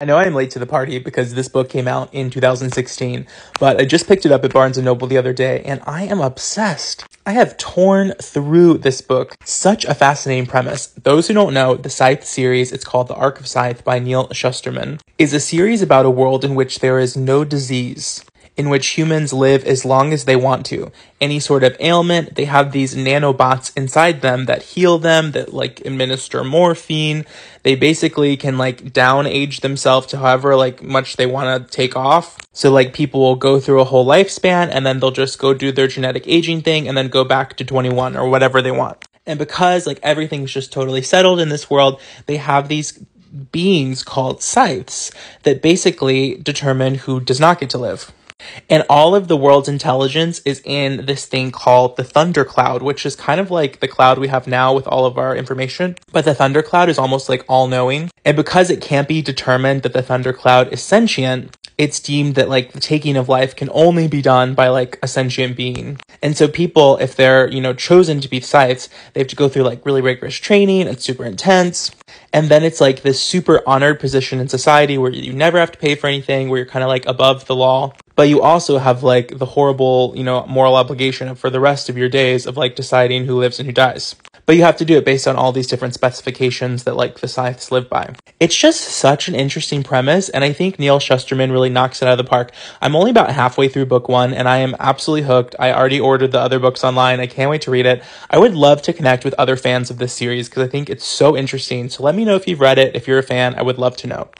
I know I'm late to the party because this book came out in 2016, but I just picked it up at Barnes & Noble the other day, and I am obsessed. I have torn through this book. Such a fascinating premise. Those who don't know, the Scythe series, it's called The Ark of Scythe by Neal Shusterman, is a series about a world in which there is no disease, in which humans live as long as they want to. Any sort of ailment, they have these nanobots inside them that heal them, that administer morphine. They basically can down age themselves to however much they want to take off. So people will go through a whole lifespan and then they'll just go do their genetic aging thing and then go back to 21 or whatever they want. And because everything's just totally settled in this world, they have these beings called scythes that basically determine who does not get to live. And all of the world's intelligence is in this thing called the Thunder Cloud, which is kind of like the cloud we have now with all of our information. But the Thunder Cloud is almost all-knowing. And because it can't be determined that the Thunder Cloud is sentient, it's deemed that the taking of life can only be done by a sentient being. And so people, if they're, chosen to be scythes, they have to go through really rigorous training. It's super intense. And then it's this super honored position in society where you never have to pay for anything, where you're kind of above the law. But you also have the horrible, moral obligation for the rest of your days of deciding who lives and who dies. But you have to do it based on all these different specifications that the scythes live by. It's just such an interesting premise, and I think Neal Shusterman really knocks it out of the park. I'm only about halfway through book one, and I am absolutely hooked. I already ordered the other books online. I can't wait to read it. I would love to connect with other fans of this series because I think it's so interesting. So let me know if you've read it. If you're a fan, I would love to know.